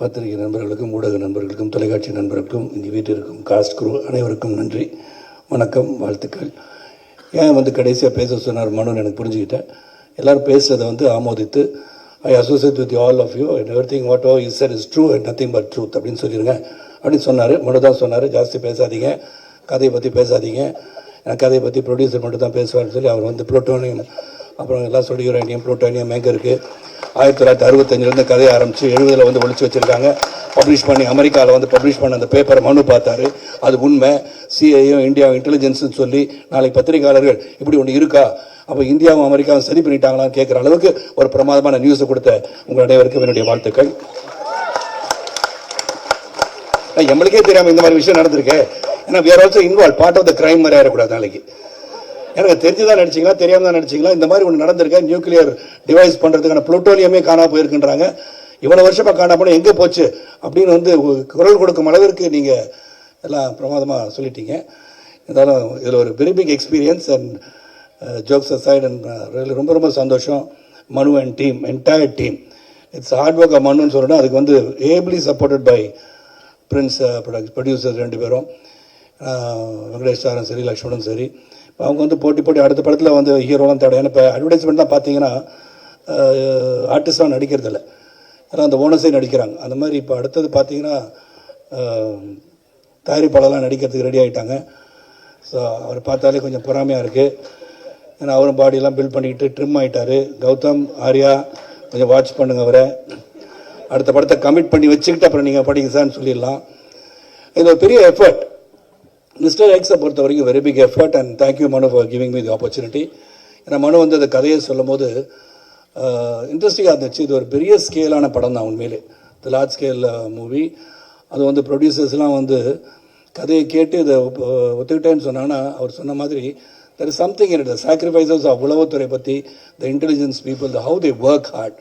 பத்திரிகை நண்பர்களுக்கும் ஊடக நண்பர்களுக்கும் தொலைக்காட்சி நண்பர்களுக்கும் இங்கே வீட்டிற்கும் காஸ்ட் குரூ அனைவருக்கும் நன்றி, வணக்கம், வாழ்த்துக்கள். ஏன் கடைசியாக பேச சொன்னார் மனுன்னு எனக்கு புரிஞ்சுக்கிட்டேன். எல்லோரும் பேசுகிறத ஆமோதித்து I associate with all of you and everything what is sir is true and nothing but truth அப்படின்னு சொல்லிடுங்க அப்படின்னு சொன்னார். மனு தான் சொன்னார், ஜாஸ்தி பேசாதீங்க, கதையை பற்றி பேசாதீங்க, கதையை பற்றி ப்ரொடியூசர் மட்டும் தான் பேசுவார்னு சொல்லி அவர் புளூட்டோனியம் அப்புறம் எல்லாம் சொல்லி யுரேனியம் புளூட்டோனியம் எங்கே இருக்குது 1965 கதையை ஆரம்பித்து 70 ஒழிச்சு வச்சுருக்காங்க. பப்ளிஷ் பண்ணி அமெரிக்காவில் பப்ளிஷ் பண்ண அந்த பேப்பரை மனு பார்த்தாரு. அது உண்மை, சிஐயும் இந்தியா இன்டெலிஜென்ஸ்னு சொல்லி நாளைக்கு பத்திரிகையாளர்கள் இப்படி ஒன்று இருக்கா, அப்போ இந்தியாவும் அமெரிக்காவும் சரி பண்ணிட்டாங்களான்னு கேட்குற அளவுக்கு ஒரு பிரமாதமான நியூஸை கொடுத்த உங்கள் அனைவருக்கும் என்னுடைய வாழ்த்துக்கள். எங்களுக்கே தெரியாமல் இந்த மாதிரி விஷயம் நடந்திருக்கு. ஏன்னா we are also involved, part of the crime மாதிரி ஆயிடக்கூடாது. நாளைக்கு எனக்கு தெரிஞ்சுதான் நடிச்சிங்களா தெரியாமல் தான் நடிச்சிங்களா, இந்த மாதிரி ஒன்று நடந்திருக்க, நியூக்ளியர் டிவைஸ் பண்ணுறதுக்கான புளூட்டோனியமே காணா போயிருக்குன்றாங்க. இவ்வளோ வருஷமாக காணா போனால் எங்கே போச்சு அப்படின்னு குரல் கொடுக்கும் அளவிற்கு நீங்கள் எல்லாம் பிரமாதமாக சொல்லிட்டீங்க. இருந்தாலும் இதில் ஒரு very big experience and jokes aside and ரொம்ப ரொம்ப சந்தோஷம். Manu and team, entire team, it's hard work மனுன்னு சொல்லணும். அதுக்கு ably supported by Prince producers 2 பேரும், வெங்கடேஷ் சாரும் சரி, லக்ஷ்மணும் சரி. அவங்க போட்டி அடுத்த படத்தில் ஹீரோலாம் தேட. ஏன்னா இப்போ அட்வர்டைஸ்மெண்ட் தான் பார்த்தீங்கன்னா ஆர்டிஸ்டாக நடிக்கிறதில்ல, ஏன்னா அந்த ஓனர்ஸே நடிக்கிறாங்க. அந்த மாதிரி இப்போ அடுத்தது பார்த்தீங்கன்னா தயாரிப்பாளர்லாம் நடிக்கிறதுக்கு ரெடி ஆகிட்டாங்க. ஸோ அவர் பார்த்தாலே கொஞ்சம் பொறாமையாக இருக்குது. ஏன்னா அவரும் பாடியெல்லாம் பில்ட் பண்ணிக்கிட்டு ட்ரிம் ஆகிட்டார். கௌதம், ஆர்யா கொஞ்சம் வாட்ச் பண்ணுங்க, அவரை அடுத்த படத்தை கமிட் பண்ணி வச்சுக்கிட்டு அப்புறம் நீங்கள் படிங்க சார்னு சொல்லிடலாம். இது ஒரு பெரிய எஃபர்ட். மிஸ்டர் எக்ஸை பொறுத்த வரைக்கும் very big effort and thank you Manu for giving me the opportunity. ஏன்னா மனு அந்த கதையை சொல்லும் போது இன்ட்ரெஸ்டிங்காக இருந்துச்சு. இது ஒரு பெரிய ஸ்கேலான படம் தான் உண்மையிலே, தி லார்ஜ் ஸ்கேல் மூவி. அது ப்ரொடியூசர்ஸ்லாம் கதையை கேட்டு இதை ஒத்துக்கிட்டேன்னு சொன்னாங்கன்னா அவர் சொன்ன மாதிரி there is something in it, the sacrifices of உளவுத்துறை பற்றி, the intelligence people, the how they work hard.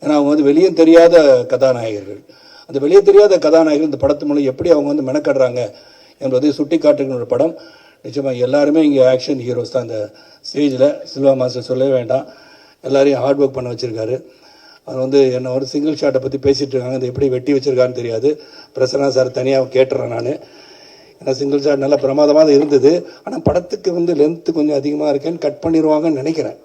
ஏன்னா அவங்க வெளியே தெரியாத கதாநாயகர்கள். அந்த வெளியே தெரியாத கதாநாயகர்கள் இந்த படத்து மூலம் எப்படி அவங்க மெனக்கடுறாங்க என்பதை சுட்டி காட்டுகிற ஒரு படம். நிச்சயமாக எல்லாருமே இங்கே ஆக்ஷன் ஹீரோஸ் தான். அந்த ஸ்டேஜில் சில்வா மாஸ்டர் சொல்லவே வேண்டாம், எல்லாரையும் ஹார்ட் ஒர்க் பண்ண வச்சுருக்காரு. அது என்னை ஒரு சிங்கிள் ஷாட்டை பற்றி பேசிகிட்டு இருக்காங்க, அது எப்படி வெட்டி வச்சுருக்கான்னு தெரியாது. பிரசன்னா சார் தனியாக கேட்டுறேன் நான். ஏன்னா சிங்கிள் ஷாட் நல்லா பிரமாதமாக இருந்தது. ஆனால் படத்துக்கு லென்த்து கொஞ்சம் அதிகமாக இருக்கேன்னு கட் பண்ணிடுவாங்கன்னு நினைக்கிறேன்.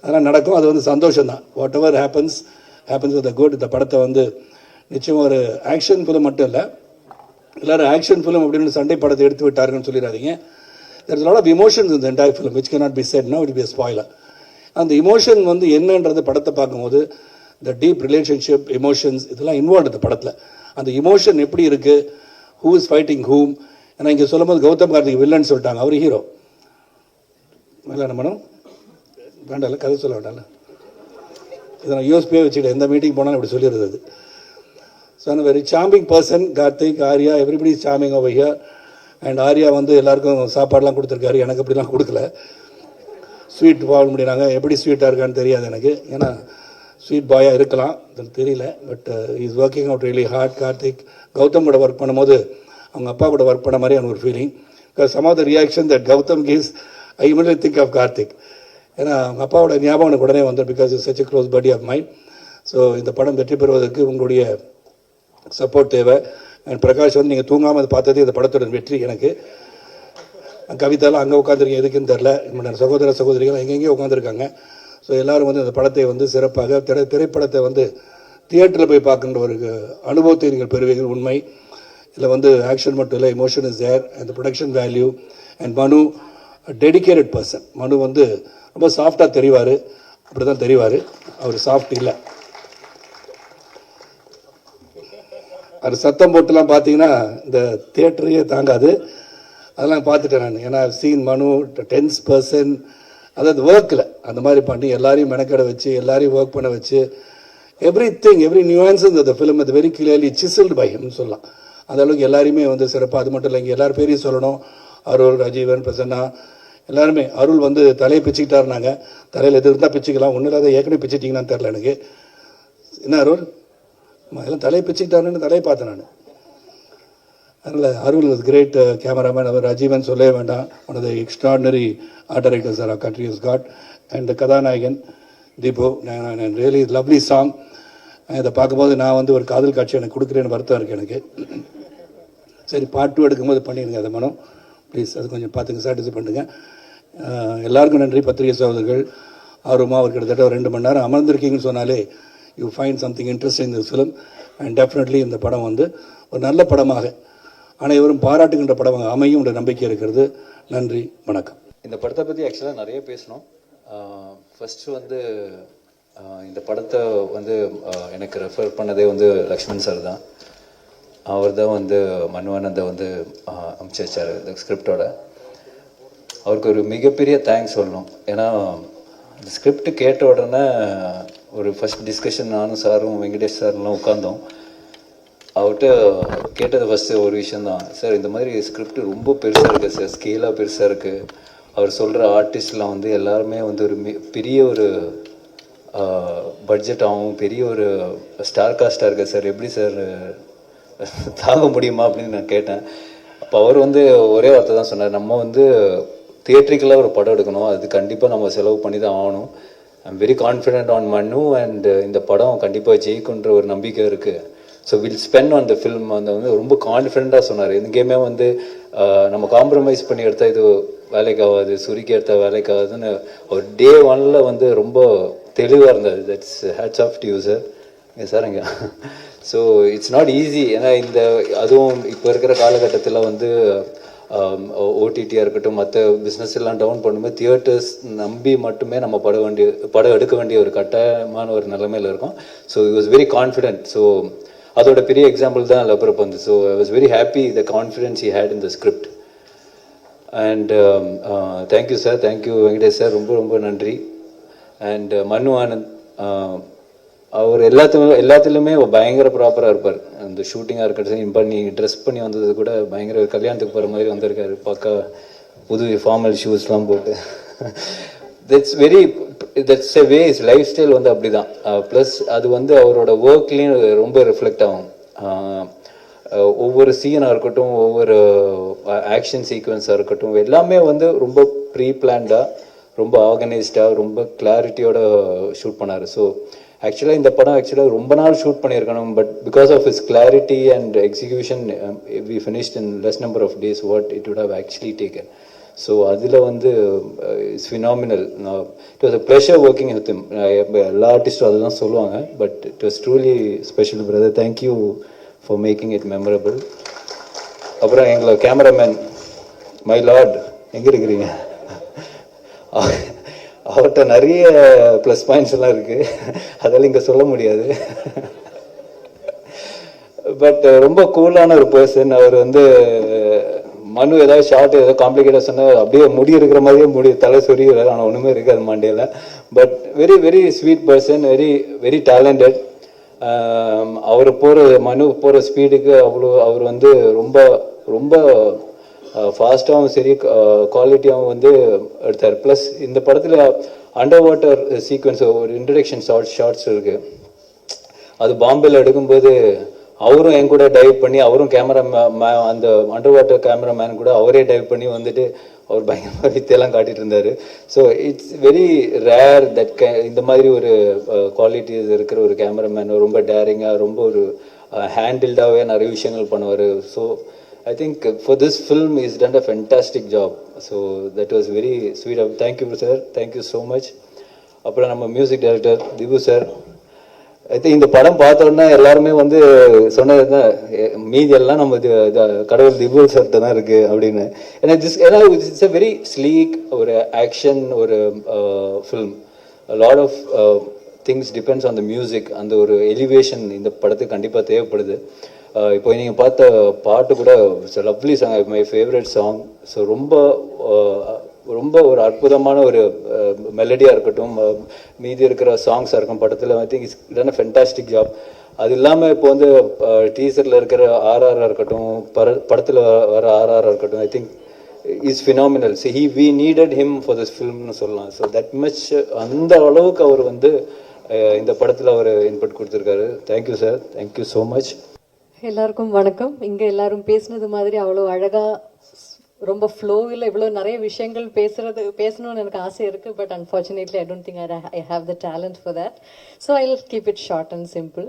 அதெல்லாம் நடக்கும், அது சந்தோஷம் தான். What ever happens with good. இந்த படத்தை நிச்சயமாக ஒரு ஆக்ஷன் ஃபிலிம் மட்டும் இல்லை, எல்லோரும் ஆக்ஷன் ஃபிலிம் அப்படின்னு சண்டை படத்தை எடுத்து விட்டாருன்னு சொல்லிடாதீங்க. There is lot of emotions இந்த entire film which can not be said now, it be spoiler. அந்த இமோஷன் என்னன்றது படத்தை பார்க்கும்போது இந்த டீப் ரிலேஷன்ஷிப் எமோஷன்ஸ் இதெல்லாம் இன்வால்வ் இந்த படத்தில். அந்த இமோஷன் எப்படி இருக்குது, ஹூ இஸ் ஃபைட்டிங் ஹூம். ஏன்னா இங்கே சொல்லும் போது கௌதம் கார்த்திக் வில்லன்னு சொல்லிட்டாங்க, அவர் ஹீரோ. இல்லை மேடம் வேண்டாம்ல, கதை சொல்ல வேண்டாம்ல, இதை நான் யூஎஸ்பியே வச்சுக்கிட்டேன், எந்த மீட்டிங் போனாலும் இப்படி சொல்லிடுறது. அது so very charming person Karthik, Arya, everybody is charming over here. And Arya எல்லாருக்கும் சாப்பாடெலாம் கொடுத்துருக்காரு, எனக்கு அப்படிலாம் கொடுக்கல. ஸ்வீட் வாழ முடியிறாங்க, எப்படி ஸ்வீட்டாக இருக்கான்னு தெரியாது எனக்கு, ஏன்னா ஸ்வீட் பாயாக இருக்கலாம் தெரியல. But is working out really hard. Karthik Gautham கூட ஒர்க் பண்ணும்போது அவங்க அப்பா கூட ஒர்க் பண்ண மாதிரி எனக்கு ஒரு feeling. Because some of the reaction that Gautham gives I immediately think of Karthik. ஏன்னா அவங்க அப்பாவோட ஞாபகம் எனக்கு உடனே வந்தது, because is such a close buddy of mind. So இந்த படம் வெற்றி பெறுவதற்கு உங்களுடைய சப்போர்ட் தேவை. அண்ட் பிரகாஷ் நீங்கள் தூங்காமல் அதை பார்த்ததே இந்த படத்தோட வெற்றி. எனக்கு கவிதாலாம் அங்கே உட்காந்துருக்கேன் எதுக்குன்னு தெரில, என்னோட சகோதர சகோதரிகள் எங்கெங்கேயோ உட்காந்துருக்காங்க. ஸோ எல்லோரும் இந்த படத்தை சிறப்பாக திரைப்படத்தை தியேட்டரில் போய் பார்க்கின்ற ஒரு அனுபவத்தை நீங்கள் பெறுவீர்கள். உண்மை இதில் ஆக்ஷன் மட்டும் இல்லை, emotion is there and production value. And Manu dedicated person. Manu ரொம்ப சாஃப்டாக தெரிவார், அப்படி தான் தெரிவார், அவர் சாஃப்ட் இல்லை. அது சத்தம் போட்டுலாம் பார்த்தீங்கன்னா இந்த தியேட்டரையே தாங்காது. அதெல்லாம் பார்த்துட்டேன் நான். ஏன்னா சீன் மனு டென்ஸ் பர்சன், அதாவது ஒர்க்கில் அந்த மாதிரி பண்ணி எல்லாரையும் மெனக்கடை வச்சு எல்லாரையும் ஒர்க் பண்ண வச்சு எவ்ரி நியூஆன்ஸ் இந்த ஃபிலிம் அது வெரி கிளியர்லி சிசில்டு பை ஹிம்னு சொல்லலாம். அந்த அளவுக்கு எல்லாருமே சிறப்பாக. அது மட்டும் இல்லை, இங்கே எல்லாரும் பேரையும் சொல்லணும். அருள், ராஜீவன், பிரசன்னா எல்லாருமே. அருள் தலையை பிச்சுக்கிட்டாருனாங்க, தலையில் எது இருந்தால் பிச்சுக்கலாம், ஒன்றும் இல்லாத ஏற்கனவே பிச்சுட்டிங்கன்னு தெரில எனக்கு. என்ன அருள் எல்லாம் தலையை பிச்சுக்கிட்டாருன்னு தலையை பார்த்தேன் நான். அதனால் அருள் இஸ் கிரேட் கேமராமேன். அவர் ராஜீவன் சொல்லவே வேண்டாம், one of the extraordinary art directors our country is god. And கதாநாயகன் தீபு, ரியலி லவ்லி சாங். இதை பார்க்கும்போது நான் வந்து ஒரு காதல் காட்சி எனக்கு கொடுக்குறேன்னு வருத்தம் இருக்குது எனக்கு. சரி, பார்ட் 2 எடுக்கும்போது பண்ணிடுங்க அதை மனம் ப்ளீஸ். அது கொஞ்சம் பார்த்துங்க, சாட்டிஸ்ஃபை பண்ணுங்க. எல்லாருக்கும் நன்றி. பத்திரிகை சகோதரர்கள் ஆர்வமாக அவர் கிட்டத்தட்ட ஒரு 2 மணி நேரம் அமர்ந்திருக்கீங்கன்னு சொன்னாலே யூ ஃபைண்ட் சம்திங் இன்ட்ரெஸ்டிங் இந்த ஃபிலிம். அண்ட் டெஃபினெட்லி இந்த படம் வந்து ஒரு நல்ல படமாக அனைவரும் பாராட்டுகின்ற படமாக அமையும் என்ற நம்பிக்கை இருக்கிறது. நன்றி, வணக்கம். இந்த படத்தை பற்றி ஆக்சுவலாக நிறைய பேசணும். ஃபஸ்ட்டு வந்து இந்த படத்தை வந்து எனக்கு ரெஃபர் பண்ணதே வந்து லக்ஷ்மண் சார் தான். அவர் தான் வந்து மன்வானந்தை வந்து அனுப்பிச்சி வச்சார் இந்த ஸ்கிரிப்டோட. அவருக்கு ஒரு மிகப்பெரிய தேங்க்ஸ் சொல்லணும். ஏன்னா இந்த ஸ்கிரிப்ட் கேட்ட உடனே ஒரு ஃபஸ்ட் டிஸ்கஷன் நானும் சாரும் வெங்கடேஷ் சார்லாம் உட்காந்தோம். அவர்கிட்ட கேட்டது ஃபஸ்ட்டு ஒரு விஷயந்தான், சார் இந்த மாதிரி ஸ்கிரிப்ட் ரொம்ப பெருசாக இருக்குது சார், ஸ்கேலாக பெருசாக இருக்குது. அவர் சொல்கிற ஆர்டிஸ்ட்லாம் வந்து எல்லாருமே வந்து ஒரு பெரிய ஒரு பட்ஜெட் ஆகும், பெரிய ஒரு ஸ்டார் காஸ்டாக இருக்குது சார், எப்படி சார் தாங்க முடியுமா அப்படின்னு நான் கேட்டேன். அப்போ அவர் வந்து ஒரே வார்த்தை தான் சொன்னார், நம்ம வந்து தியேட்ரிக்கலாக ஒரு படம் எடுக்கணும், அது கண்டிப்பாக நம்ம செலவு பண்ணி தான் ஆகணும். I'm very confident on Manu and இந்த படம் கண்டிப்பாக ஜெயிக்குன்ற ஒரு நம்பிக்கை இருக்குது. So will spend on the film. அந்த வந்து ரொம்ப கான்ஃபிடென்ட்டாக சொன்னார். எங்கேயுமே வந்து நம்ம காம்ப்ரமைஸ் பண்ணி எடுத்தால் இது வேலைக்கு ஆகாது, சுருக்கி எடுத்தால் வேலைக்கு ஆகாதுன்னு ஒரு டே 1 வந்து ரொம்ப தெளிவாக இருந்தது. That's hats off to you sir. Sir இங்கே ஸோ இட்ஸ் நாட் ஈஸி. ஏன்னா இந்த அதுவும் இப்போ இருக்கிற காலகட்டத்தில் வந்து ஓடிடியாக இருக்கட்டும், மற்ற பிஸ்னஸ் எல்லாம் டவுன் பண்ணும்போது தியேட்டர்ஸ் நம்பி மட்டுமே நம்ம படம் எடுக்க வேண்டிய ஒரு கட்டாயமான ஒரு நிலைமையில் இருக்கும். So it was very confident. So அதோட பெரிய எக்ஸாம்பிள் தான் லப்பரப் வந்து. So I was very happy the confidence he had in the script. And thank you sir, thank you Venkatesh sir, ரொம்ப ரொம்ப நன்றி. அண்ட் மன்னு ஆனந்த் அவர் எல்லாத்துலேயுமே பயங்கர ப்ராப்பராக இருப்பார். அந்த ஷூட்டிங்காக இருக்கட்டும், பண்ணி ட்ரெஸ் பண்ணி வந்தது கூட பயங்கர கல்யாணத்துக்கு போகிற மாதிரி வந்திருக்காரு. பக்கா புது ஃபார்மல் ஷூஸ்லாம் போட்டு. That's a way, is life style வந்து அப்படி தான். ப்ளஸ் அது வந்து அவரோட ஒர்க்லேயும் ரொம்ப ரிஃப்ளெக்ட் ஆகும். ஒவ்வொரு சீனாக இருக்கட்டும், ஒவ்வொரு ஆக்ஷன் சீக்வன்ஸாக இருக்கட்டும், எல்லாமே வந்து ரொம்ப ப்ரீ பிளான்டாக, ரொம்ப ஆர்கனைஸ்டாக, ரொம்ப கிளாரிட்டியோட ஷூட் பண்ணார். ஸோ ஆக்சுவலாக இந்த படம் ஆக்சுவலாக ரொம்ப நாள் ஷூட் பண்ணியிருக்கணும். But because of is clarity and execution we finished in less number of days what it would have actually taken. So அதில் வந்து it's phenomenal. It was a pleasure working with him. எல்லா ஆர்டிஸ்டும் அதுதான் சொல்லுவாங்க. But it was truly special brother. Thank you for making it memorable. அப்புறம் எங்களை cameraman my Lord எங்கே இருக்கிறீங்க? அவர்கிட்ட நிறைய ப்ளஸ் பாயிண்ட்ஸ் எல்லாம் இருக்குது, அதெல்லாம் இங்கே சொல்ல முடியாது. பட் ரொம்ப கூலான ஒரு பர்சன் அவர். வந்து மனு ஏதாவது ஷார்ட் ஏதாவது காம்ப்ளிகேட்டாக சொன்னால் அப்படியே முடி இருக்கிற மாதிரியே தலை சொரிகிறார், ஆனால் ஒன்றுமே இருக்காது மண்டையில். But very very sweet person, very very talented. அவர் மனு போகிற ஸ்பீடுக்கு அவர் வந்து ரொம்ப ரொம்ப ஃபாஸ்ட்டாகவும் சரி குவாலிட்டியாகவும் வந்து எடுத்தார். ப்ளஸ் இந்த படத்தில் அண்டர் வாட்டர் சீக்வன்ஸ் ஒரு இன்ட்ரடக்ஷன் ஷார்ட்ஸ் இருக்குது. அது பாம்பேயில் எடுக்கும்போது அவரும் என் கூட டைவ் பண்ணி, அவரும் அந்த அண்டர் வாட்டர் கேமராமேன் கூட அவரே டைவ் பண்ணி வந்துட்டு அவர் பயங்கரமாக வித்தையெல்லாம் காட்டிகிட்டு இருந்தார். So it's very rare that இந்த மாதிரி ஒரு குவாலிட்டிஸ் இருக்கிற ஒரு கேமராமேன். ரொம்ப டேரிங்காக, ரொம்ப ஒரு ஹேண்டில்டாகவே நிறைய விஷயங்கள் பண்ணுவார். So I think for this film he's done a fantastic job. So that was very sweet. Thank you sir, thank you so much. அப்புறம் நம்ம music director Dipu sir. I think இந்த படம் பார்த்தோன்னா எல்லாருமே வந்து சொன்னது தான், மீதி எல்லாம் நம்ம கடவுள் திபு சார்கிட்ட தான் இருக்குது அப்படின்னு. ஏன்னா இட்ஸ் a very sleek ஒரு ஆக்ஷன் ஒரு film. Lot of things depends on the music. அந்த ஒரு எலிவேஷன் இந்த படத்துக்கு கண்டிப்பாக தேவைப்படுது. இப்போ நீங்கள் பார்த்த பாட்டு கூட lovely song, my favourite song. So ரொம்ப ரொம்ப ஒரு அற்புதமான ஒரு மெலடியாக இருக்கட்டும், மீதி இருக்கிற சாங்ஸாக இருக்கும் படத்தில். I think it's done a fantastic job. அது இல்லாமல் இப்போ வந்து டீசரில் இருக்கிற ஆர்ஆராக இருக்கட்டும், படத்தில் வர ஆர்ஆராக இருக்கட்டும், I think is phenomenal. So we needed him for this ஃபில்ம்னு சொல்லலாம். ஸோ தட் மச் அந்த அளவுக்கு அவர் வந்து இந்த படத்தில் அவர் இன்புட் கொடுத்துருக்காரு. Thank you sir, thank you so much. எல்லாருக்கும் வணக்கம். இங்கே எல்லாரும் பேசினது மாதிரி அவ்வளோ அழகாக ரொம்ப ஃப்ளோவில் இவ்வளோ நிறைய விஷயங்கள் பேசணும்னு எனக்கு ஆசை இருக்குது. But unfortunately I don't think I have the talent for that. So I will keep it short and simple.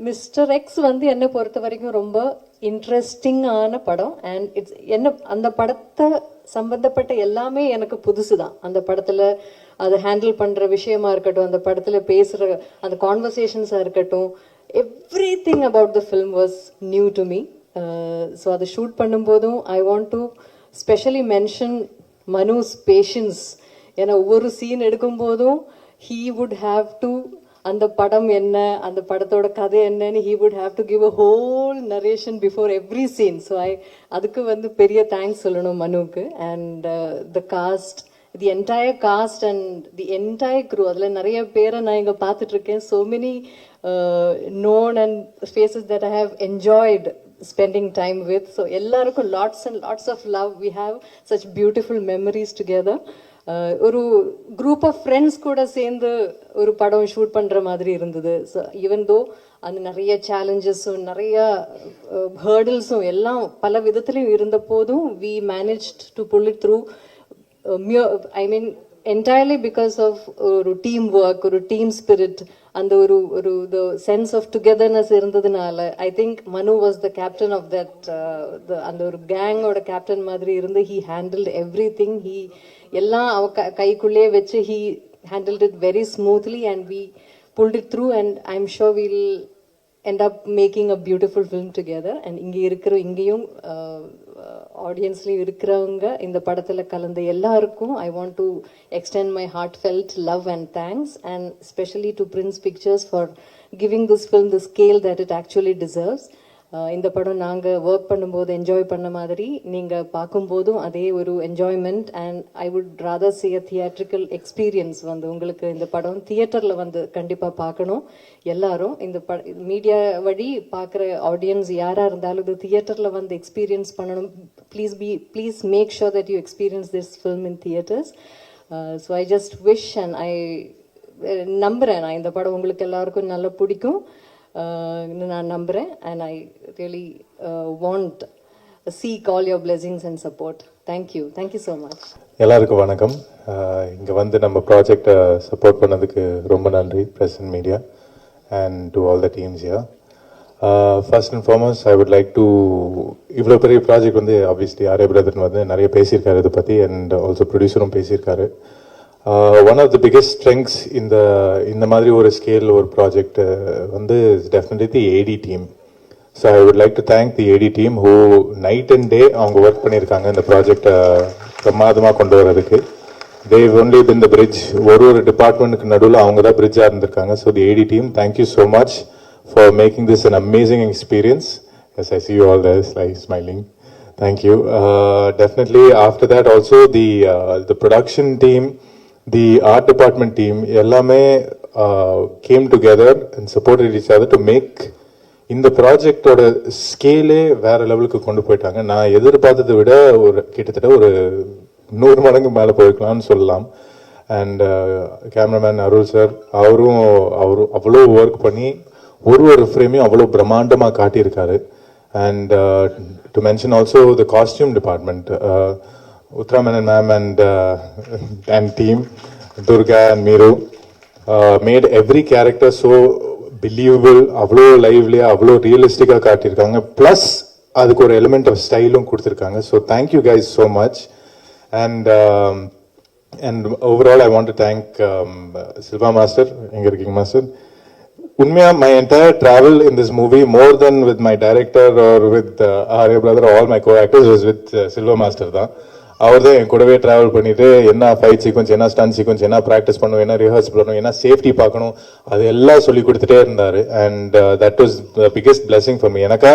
Mister X வந்து என்னை பொறுத்த வரைக்கும் ரொம்ப இன்ட்ரெஸ்டிங்கான படம். அண்ட் இட்ஸ் என்ன அந்த படத்தை சம்பந்தப்பட்ட எல்லாமே எனக்கு புதுசு தான். அந்த படத்தில் அதை ஹேண்டில் பண்ணுற விஷயமா இருக்கட்டும், அந்த படத்தில் பேசுகிற அந்த கான்வர்சேஷன்ஸாக இருக்கட்டும், everything about the film was new to me. So அதை ஷூட் பண்ணும்போதும் I want to specially mention Manu's patience. ஏன்னா ஒவ்வொரு சீன் எடுக்கும்போதும் ஹீ வுட் ஹாவ் டு அந்த படம் என்ன, அந்த படத்தோட கதை என்னன்னு he would have to give a whole narration before every scene. So அதுக்கு வந்து பெரிய தேங்க்ஸ் சொல்லணும் மனுவுக்கு. And the cast, the entire cast and the entire crew, அதில் நிறைய பேரை நான் இங்கே பார்த்துட்டு இருக்கேன். so many known and faces that I have enjoyed spending time with. so எல்லாருக்கும் lots and lots of love. we have such beautiful memories together. ஒரு group of friends கூட சேர்ந்து ஒரு படம் ஷூட் பண்ணுற மாதிரி இருந்தது. ஸோ ஈவன் தோ அந்த நிறைய சேலஞ்சஸும் நிறைய ஹேர்டில்ஸும் எல்லாம் பல விதத்துலையும் இருந்த போதும் we managed to pull it through. I mean entirely because of ஒரு டீம் ஒர்க், ஒரு டீம் ஸ்பிரிட், அந்த ஒரு த சென்ஸ் ஆஃப் டுகெதர்னஸ் இருந்ததுனால I think Manu was the captain of that. அந்த ஒரு கேங்கோட கேப்டன் மாதிரி இருந்து he handled every thing. He எல்லாம் அவ கைக்குள்ளே வச்சு he handled it very smoothly and we pulled it through. And I am sure will end up making a beautiful film together. And இங்கேயும் ஆடியன்ஸ்லையும் இருக்கிறவங்க இந்த படத்தில் கலந்த எல்லாருக்கும் I want to extend my heartfelt love and thanks. And specially to Prince Pictures for giving this film the scale that it actually deserves. இந்த படம் நாங்கள் ஒர்க் பண்ணும்போது என்ஜாய் பண்ண மாதிரி நீங்கள் பார்க்கும்போதும் அதே ஒரு enjoyment. And I would rather say a theatrical experience. வந்து உங்களுக்கு இந்த படம் தியேட்டரில் வந்து கண்டிப்பாக பார்க்கணும் எல்லாரும். இந்த மீடியா வழி பார்க்குற ஆடியன்ஸ் யாராக இருந்தாலும் இது தியேட்டரில் வந்து எக்ஸ்பீரியன்ஸ் பண்ணணும். Please make sure that you experience this film in theatres. So I just wish and I நம்புகிறேன் நான் இந்த படம் உங்களுக்கு எல்லாருக்கும் நல்லா பிடிக்கும் நான் நம்புகிறேன். And I really want seek all your blessings and support. Thank you so much. எல்லாருக்கும் வணக்கம். இங்கே வந்து நம்ம ப்ராஜெக்டை சப்போர்ட் பண்ணதுக்கு ரொம்ப நன்றி press and media and to all the teams here. First and foremost I would like to, இவ்வளோ பெரிய ப்ராஜெக்ட் வந்து ஆப்வியஸ்லி ஆர்யா பிரதர் வந்து நிறைய பேசியிருக்காரு இதை பற்றி. அண்ட் ஆல்சோ ப்ரொடியூசரும் பேசியிருக்காரு. One of the biggest strengths இந்த மாதிரி ஒரு ஸ்கேல் ஒரு ப்ராஜெக்ட் வந்து definitely the AD team. So I would like to thank the AD team who night and day அவங்க ஒர்க் பண்ணியிருக்காங்க இந்த ப்ராஜெக்டை பிரமாதமாக கொண்டு வரதுக்கு. They've only been the bridge. ஒரு டிபார்ட்மெண்ட்டுக்கு நடுவில் அவங்க தான் பிரிட்ஜாக இருந்திருக்காங்க. So the AD team, thank you so much for making this an amazing experience. Yes, I see you all there smiling. Thank you. Definitely after that also the production team, the art department team எல்லாமே came together and supported each other to make இந்த ப்ராஜெக்டோட ஸ்கேலே வேற லெவலுக்கு கொண்டு போயிட்டாங்க. நான் எதிர்பார்த்ததை விட கிட்டத்தட்ட ஒரு 100 மடங்கு மேலே போயிருக்கலாம்னு சொல்லலாம். அண்ட் கேமராமேன் அருள் சார், அவரும் அவ்வளோ ஒர்க் பண்ணி ஒரு ஃப்ரேமையும் அவ்வளோ பிரம்மாண்டமாக காட்டியிருக்காரு. And to mention also the costume department, Uttara Menon ma'am and team, Durga and Meeru, made every character so believable, avlo lively, avlo realistic ah kaatirukanga, plus adukku or element of style um kuduthirukanga. So thank you guys so much. And overall I want to thank Silva Master, enga irukkinga master. Unmaya, my entire travel in this movie, more than with my director or with Arya brother, all my co-actors, was with Silva Master da. அவர் தான் என் கூடவே travel பண்ணிட்டு என்ன fight sequence, என்ன stun sequence, என்ன practice பண்ணணும், என்ன rehearse பண்ணணும், என்ன சேஃப்டி பார்க்கணும், அது எல்லாம் சொல்லி கொடுத்துட்டே இருந்தார். And that was the biggest blessing for me. எனக்கா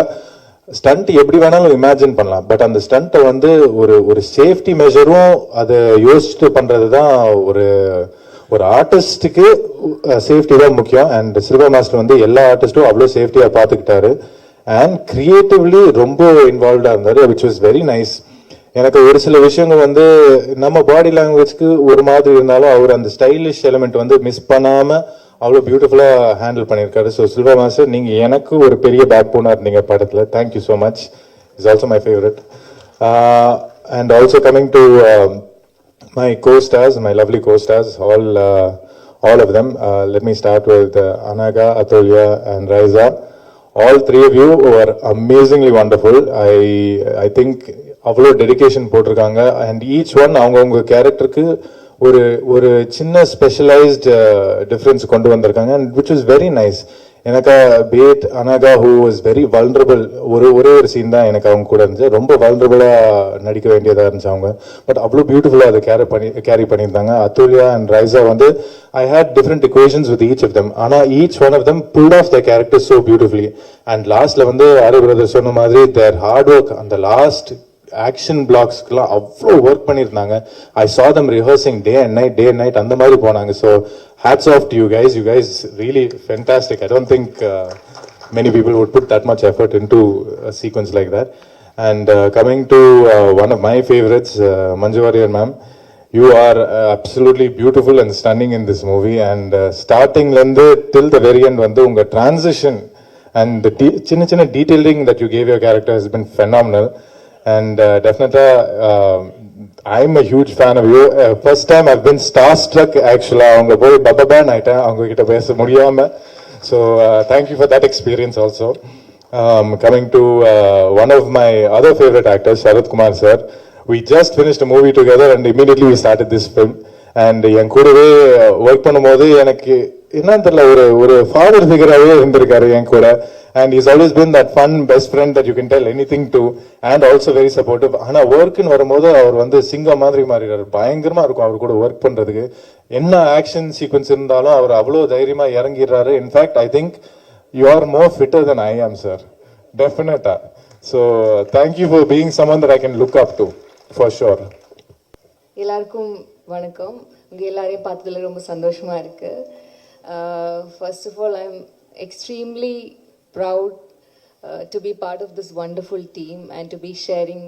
ஸ்டண்ட் எப்படி வேணாலும் இமேஜின் பண்ணலாம், பட் அந்த ஸ்டண்ட்டை வந்து ஒரு சேஃப்டி மெஷரும் அதை யோசிச்சுட்டு பண்ணுறது தான் ஒரு ஆர்டிஸ்ட்டுக்கு சேஃப்டி தான் முக்கியம். அண்ட் சில்வா மாஸ்டர் வந்து எல்லா ஆர்டிஸ்ட்டும் அவ்வளோ சேஃப்டியாக பார்த்துக்கிட்டாரு. அண்ட் கிரியேட்டிவ்லி ரொம்ப இன்வால்வ்டாக இருந்தார், விச் வாஸ் வெரி நைஸ். எனக்கு ஒரு சில விஷயங்கள் வந்து நம்ம பாடி லாங்குவேஜ்க்கு ஒரு மாதிரி இருந்தாலும் அவர் அந்த ஸ்டைலிஷ் எலிமெண்ட் வந்து மிஸ் பண்ணாமல் அவ்வளோ பியூட்டிஃபுல்லாக ஹேண்டில் பண்ணியிருக்காரு. ஸோ சில்வா மாஸ்டர், நீங்கள் எனக்கு ஒரு பெரிய பேக் போனாக இருந்தீங்க படத்தில். Thank you so much. Is also my favourite. And also coming to my co-stars, my lovely co-stars, all of them. Let me start with Anaga, Atulya, and Raiza. All three of you were amazingly wonderful. I think அவ்வளோ dedication போட்டிருக்காங்க and each one அவங்கவுங்க கேரக்டருக்கு ஒரு ஒரு சின்ன specialised difference கொண்டு வந்திருக்காங்க and which is very nice. எனக்கு பேட் Anagha who was very vulnerable, ஒரே ஒரு சீன் தான் எனக்கு அவங்க கூட இருந்துச்சு. ரொம்ப வல்னரபிளாக நடிக்க வேண்டியதாக இருந்துச்சு அவங்க, பட் அவ்வளோ பியூட்டிஃபுல்லாக அதை கேரி பண்ணியிருந்தாங்க. அத்துல்யா அண்ட் ரைசா வந்து I had different equations with each of them, ஆனால் each one of them pulled off their characters so beautifully. And லாஸ்ட்ல வந்து ஆரி பிரதர் சொன்ன மாதிரி their hard work, அந்த லாஸ்ட் ஆக்ஷன் பிளாக்ஸ்க்குலாம் அவ்வளோ ஒர்க் பண்ணியிருந்தாங்க. ஐ saw them rehearsing day and night அந்த மாதிரி போனாங்க. So hats off to you guys really fantastic. I don't think many people would put that much effort into a sequence like that. And coming to one of my favorites, Manju Warrier ma'am, you are absolutely beautiful and stunning in this movie. And starting lende till the very end வந்து உங்க transition and the சின்ன detailing that you gave your character has been phenomenal. And definitely I'm a huge fan of you. First time I've been starstruck actually. அவங்க போய் பப்பபான் ஆயிட்டேன் அவங்க கிட்ட பேச முடியாம. So thank you for that experience also. Coming to one of my other favorite actors, Sharath Kumar sir. We just finished a movie together and immediately we started this film. And என் கூடவே work பண்ணும்போது எனக்கு என்னன்னு தெரியல, ஒரு father ஃபிகராகவே இருந்திருக்காரு என் கூட. And he's always been that fun best friend that you can tell anything to, and also very supportive. ஆனா ஒர்க்னு வரும்போது அவர் வந்து சிங்கம் மாதிரி மாறிடுறாரு. பயங்கரமா இருக்கும் அவர் கூட ஒர்க் பண்றதுக்கு. என்ன ஆக்ஷன் சீக்வன்ஸ் இருந்தாலும் அவர் அவ்வளோ தைரியமா இறங்கிடுறாரு. In fact I think you are more fitter then I am sir, டெஃபினட்டா. So thank you for being someone that I can look up to for sure. எல்லாருக்கும் வணக்கம். உங்க எல்லாரையும் பார்த்ததுல ரொம்ப சந்தோஷமா இருக்கு. First of all, I'm extremely proud to be part of this wonderful team and to be sharing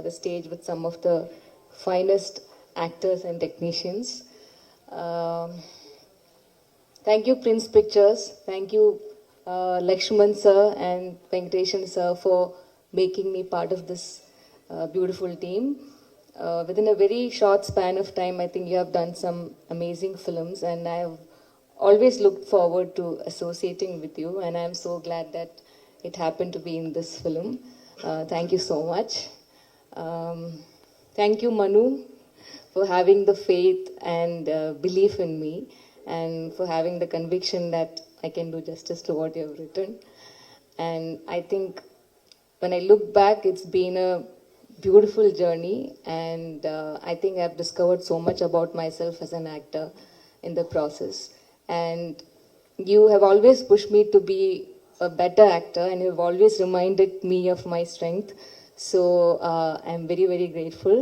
the stage with some of the finest actors and technicians. Thank you Prince Pictures, thank you Lakshman sir and Venkateshan sir for making me part of this beautiful team. Within a very short span of time, I think you have done some amazing films, and I have always looked forward to associating with you, and I am so glad that it happened to be in this film. Thank you so much. Thank you Manu for having the faith and belief in me, and for having the conviction that I can do justice to what you have written. And I think when I look back, it's been a beautiful journey, and I think I've discovered so much about myself as an actor in the process. And you have always pushed me to be a better actor, and you have always reminded me of my strength. So I'm very, very grateful,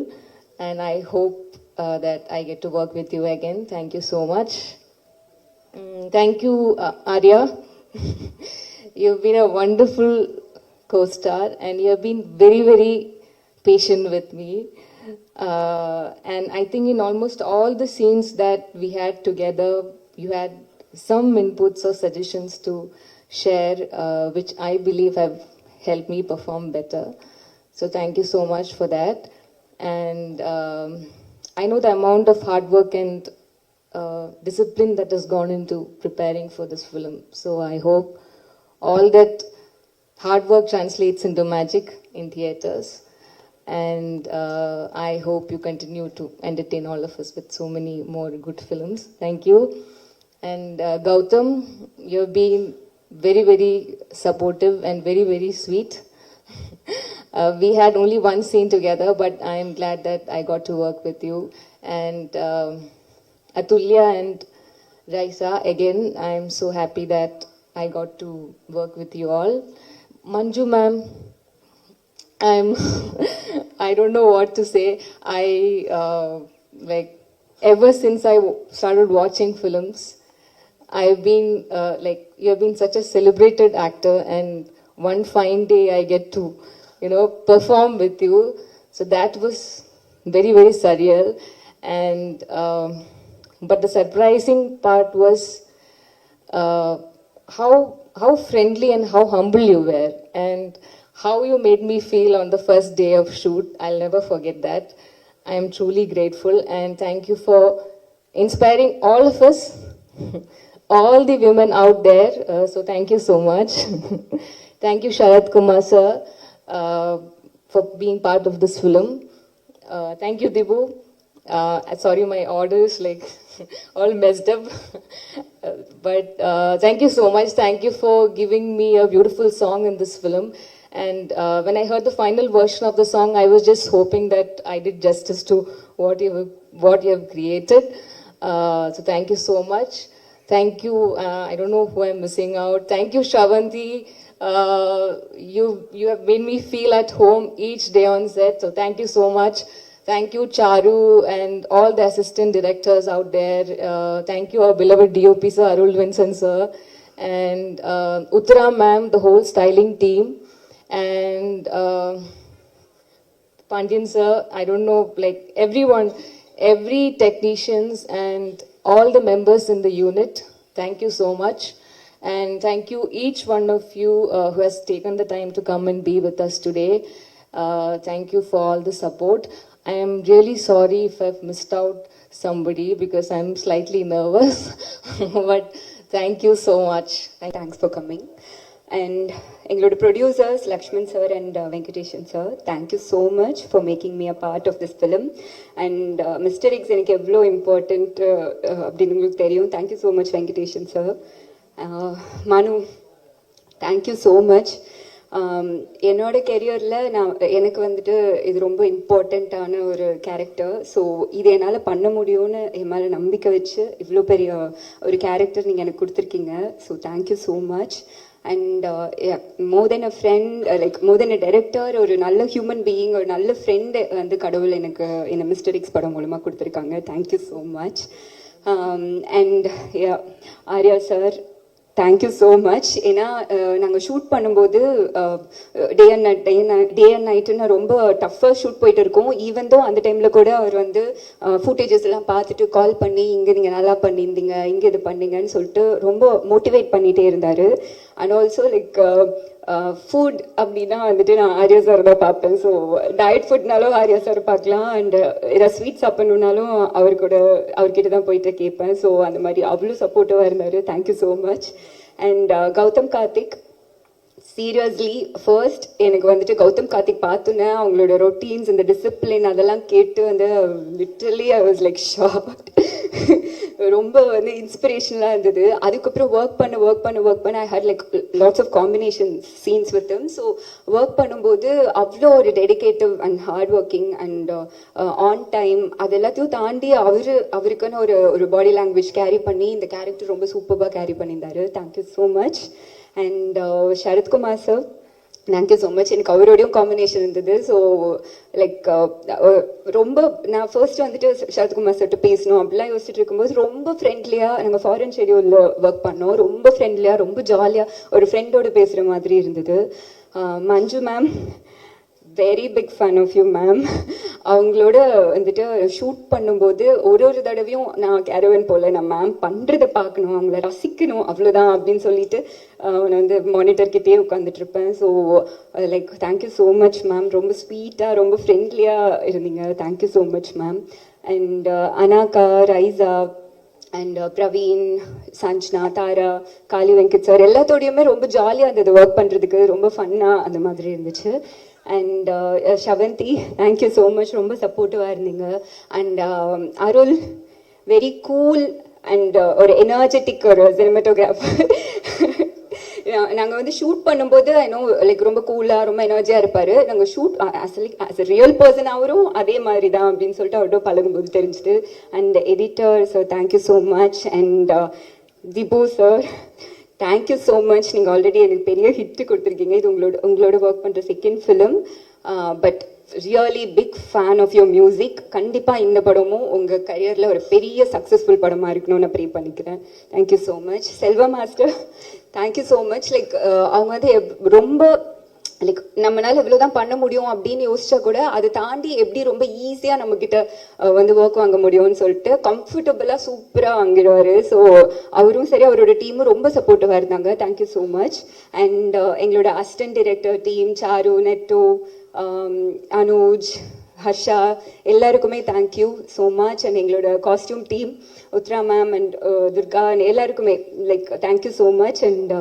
and I hope that I get to work with you again. Thank you so much. Thank you, Arya. You've been a wonderful co-star, and you have been very, very patient with me. And I think in almost all the scenes that we had together, you had some inputs or suggestions to share, which I believe have helped me perform better. So thank you so much for that. And I know the amount of hard work and discipline that has gone into preparing for this film. So I hope all that hard work translates into magic in theaters. And I hope you continue to entertain all of us with so many more good films. Thank you. And Gautam, you've been very, very supportive and very, very sweet. We had only one scene together, but I am glad that I got to work with you. And Atulya and Raisa, again, I am so happy that I got to work with you all. Manju ma'am, I don't know what to say. Like ever since I started watching films, I've been you have been such a celebrated actor, and one fine day I get to perform with you. So that was very, very surreal. And but the surprising part was how friendly and how humble you were, and how you made me feel on the first day of shoot. I'll never forget that. I am truly grateful, and thank you for inspiring all of us, all the women out there. So thank you so much. Thank you, Sharad Kumar sir, for being part of this film. Thank you, Dibu. Sorry, my orders like all messed up. But thank you so much. Thank you for giving me a beautiful song in this film. And when I heard the final version of the song, I was just hoping that I did justice to what you have created. So thank you so much. Thank you. I don't know who I'm missing out. Thank you, Shravanti. You have made me feel at home each day on set. So thank you so much. Thank you, Charu, and all the assistant directors out there. Thank you, our beloved DOP sir, Arul Vincent sir, and Uttara ma'am, the whole styling team, and Pandian sir. I don't know, like everyone, every technicians and all the members in the unit. Thank you so much. And thank you, each one of you who has taken the time to come and be with us today. Thank you for all the support. I am really sorry if I've missed out somebody because I'm slightly nervous. But thank you so much. Thanks for coming. And Englode producers, Lakshman sir and Venkateshan sir, thank you so much for making me a part of this film. And Mr. X எனக்கு எவ்வளோ important அப்படின்னு உங்களுக்கு தெரியும். Thank you so much, Venkateshan sir. Manu, thank you so much. என்னோட கெரியரில் எனக்கு வந்துட்டு இது ரொம்ப இம்பார்ட்டண்ட்டான ஒரு கேரக்டர். ஸோ இது என்னால் பண்ண முடியும்னு என் மேலே நம்பிக்கை வச்சு இவ்வளோ பெரிய ஒரு கேரக்டர் நீங்கள் எனக்கு கொடுத்துருக்கீங்க. So thank you so much. And more then a friend, like more then a director, ஒரு நல்ல ஹியூமன் பீயிங், ஒரு நல்ல ஃப்ரெண்டு வந்து கடவுள் எனக்கு இந்த மிஸ்டர் எக்ஸ் படம் மூலமாக கொடுத்துருக்காங்க. Thank you so much. And Arya sir, thank you so much. ஏன்னா நாங்கள் ஷூட் பண்ணும்போது டே அண்ட் நைட்டுன்னு ரொம்ப டஃப்பாக ஷூட் போயிட்டு இருக்கோம். ஈவன் தோ அந்த டைமில் கூட அவர் வந்து ஃபுட்டேஜஸ் எல்லாம் பார்த்துட்டு கால் பண்ணி இங்கே நீங்கள் நல்லா பண்ணியிருந்தீங்க, இங்கே இது பண்ணீங்கன்னு சொல்லிட்டு ரொம்ப மோட்டிவேட் பண்ணிகிட்டே இருந்தார். அண்ட் ஆல்சோ லைக் ஃபுட் அப்படின்னா வந்துட்டு நான் ஆர்யா சார் தான் பார்ப்பேன். ஸோ டயட் ஃபுட்னாலும் ஆர்யா சார் பார்க்கலாம், அண்ட் ஏதாவது ஸ்வீட் சாப்பிட்ணுன்னாலும் அவர்கிட்ட தான் போயிட்டு கேட்பேன். ஸோ அந்த மாதிரி அவ்வளோ சப்போர்ட்டிவாக இருந்தார். Thank you so much. And Gautham Karthik, seriously first எனக்கு வந்துட்டு கௌதம் கார்த்திக் பார்த்தோன்னே அவங்களோட ரொட்டீன்ஸ், இந்த டிசிப்ளின் அதெல்லாம் கேட்டு வந்து literally I was like shocked. ரொம்ப வந்து இன்ஸ்பிரேஷனலாக இருந்தது. அதுக்கப்புறம் ஒர்க் பண்ண I had like lots of combination scenes with him. So work பண்ணும்போது அவ்வளோ ஒரு dedicated and hard working and on time, அது எல்லாத்தையும் தாண்டி அவருக்குன்னு ஒரு பாடி லாங்குவேஜ் கேரி பண்ணி இந்த கேரக்டர் ரொம்ப சூப்பராக கேரி பண்ணியிருந்தாரு. Thank you so much. And Sarathkumar sir, thank you so much. எனக்கு அவரோடையும் காம்பினேஷன் இருந்தது. ஸோ லைக் ரொம்ப நான் ஃபர்ஸ்ட் வந்துட்டு சரத்குமார் சார்ட்டு பேசணும் அப்படிலாம் யோசிச்சுட்டு இருக்கும்போது ரொம்ப ஃப்ரெண்ட்லியாக, நாங்கள் ஃபாரின் ஷெடியூலில் ஒர்க் பண்ணோம், ரொம்ப ஃப்ரெண்ட்லியாக ரொம்ப ஜாலியாக ஒரு ஃப்ரெண்டோடு பேசுகிற மாதிரி இருந்தது. Manju ma'am, very big fan of you ma'am. அவங்களோட வந்துட்டு ஷூட் பண்ணும்போது ஒரு தடவையும் நான் கேரவன் போல் நான் மேம் பண்ணுறதை பார்க்கணும், அவங்கள ரசிக்கணும், அவ்வளோதான் அப்படின்னு சொல்லிட்டு அவனை வந்து மானிட்டர்கிட்டே உட்காந்துட்ருப்பேன். So like thank you so much ma'am. ரொம்ப ஸ்வீட்டாக ரொம்ப ஃப்ரெண்ட்லியாக இருந்தீங்க. Thank you so much ma'am. And Anagha, Raiza and Praveen, Sanjana, Thara, Kaali Venkat sir எல்லாத்தோடையுமே ரொம்ப ஜாலியாக இருந்தது ஒர்க் பண்ணுறதுக்கு, ரொம்ப ஃபன்னாக அந்த மாதிரி இருந்துச்சு. And Shavanthi, thank you so much, ரொம்ப சப்போர்ட்டிவாக இருந்தீங்க. And Arul, very cool and ஒரு எனர்ஜெட்டிக் ஒரு சினிமாட்டோகிராஃபர். நாங்கள் வந்து ஷூட் பண்ணும்போது ஐநோ லைக் ரொம்ப கூலாக ரொம்ப எனர்ஜியாக இருப்பார். நாங்கள் shoot as a real person அவரும் அதே மாதிரி தான் அப்படின்னு சொல்லிட்டு அவர்கிட்ட பழகும்போது தெரிஞ்சுது. And editor sir, thank you so much. And Dipu sir, thank you so much. நீங்கள் ஆல்ரெடி எனக்கு பெரிய ஹிட்டு கொடுத்துருக்கீங்க. இது உங்களோட ஒர்க் பண்ணுற second film. But really big fan of your music. கண்டிப்பாக இந்த படமும் உங்கள் கரியரில் ஒரு பெரிய சக்ஸஸ்ஃபுல் படமாக இருக்கணும்னு நான் ப்ரே பண்ணிக்கிறேன். Thank you so much. Selva master, thank you so much. Like அவங்க வந்து ரொம்ப லைக் நம்மளால இவ்வளவுதான் பண்ண முடியும் அப்படின்னு யோசிச்சா கூட அதை தாண்டி எப்படி ரொம்ப ஈஸியா நம்ம கிட்ட வந்து ஒர்க் வாங்க முடியும்னு சொல்லிட்டு கம்ஃபர்டபுளா சூப்பரா வாங்கிடுவாரு. ஸோ அவரும் சரி அவரோட டீமும் ரொம்ப சப்போர்ட்டிவா இருந்தாங்க. Thank you so much. அண்ட் எங்களோட assistant director team Charu, Netto, Anuj, Harsha எல்லாருக்குமே தேங்க்யூ ஸோ மச். அண்ட் எங்களோட costume team Uthra ma'am and Durga எல்லாருக்குமே like thank you so much. And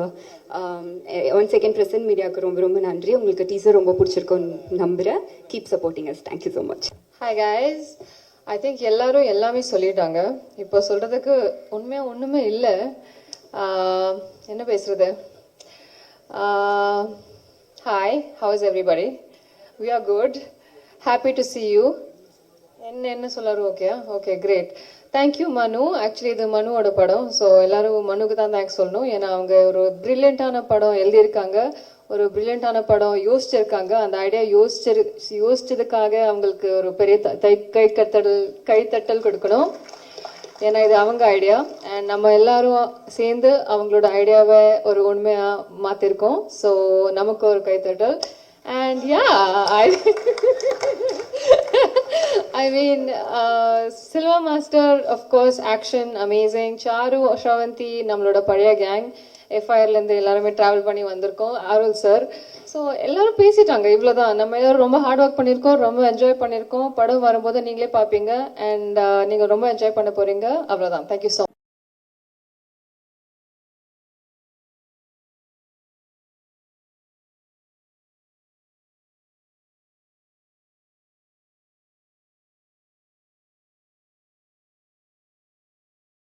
one second present மீடியாவுக்கு ரொம்ப ரொம்ப நன்றி. உங்களுக்கு டீசர் ரொம்ப பிடிச்சிருக்கும்னு நம்புகிறேன். Keep supporting us. Thank you so much. Hi guys, I think எல்லாரும் எல்லாமே சொல்லிட்டாங்க. இப்போ சொல்கிறதுக்கு உண்மையாக ஒன்றுமே இல்லை. என்ன பேசுறது? Hi, how is everybody? We are good. Happy to see you. என்ன சொல்லாரு? Okay great. Thank you Manu. Actually இது மனுவோட படம். ஸோ எல்லாரும் மனுக்கு தான் தேங்க்ஸ் சொல்லணும். ஏன்னா அவங்க ஒரு ப்ரில்லியண்ட்டான படம் எழுதியிருக்காங்க, ஒரு ப்ரில்லியண்ட்டான படம் யோசிச்சிருக்காங்க. அந்த ஐடியா யோசிச்சதுக்காக அவங்களுக்கு ஒரு பெரிய கைத்தட்டல் கொடுக்கணும். ஏன்னா இது அவங்க ஐடியா அண்ட் நம்ம எல்லாரும் சேர்ந்து அவங்களோட ஐடியாவை ஒரு உண்மையாக மாற்றிருக்கோம். ஸோ நமக்கு ஒரு கைத்தட்டல். And yeah, I mean, Silva Master, of course, action, amazing. Charu, Shravanti, நம்மளோட பழைய கேங், எஃப்ஐஆர்லேருந்து எல்லாருமே ட்ராவல் பண்ணி வந்திருக்கோம். அருள் சார். ஸோ எல்லாரும் பேசிட்டாங்க, இவ்வளோதான். நம்ம எல்லாரும் ரொம்ப ஹார்ட் ஒர்க் பண்ணியிருக்கோம், ரொம்ப என்ஜாய் பண்ணியிருக்கோம். படம் வரும்போது நீங்களே பார்ப்பீங்க அண்ட் நீங்கள் ரொம்ப என்ஜாய் பண்ண போகிறீங்க. அவ்வளோதான். Thank you so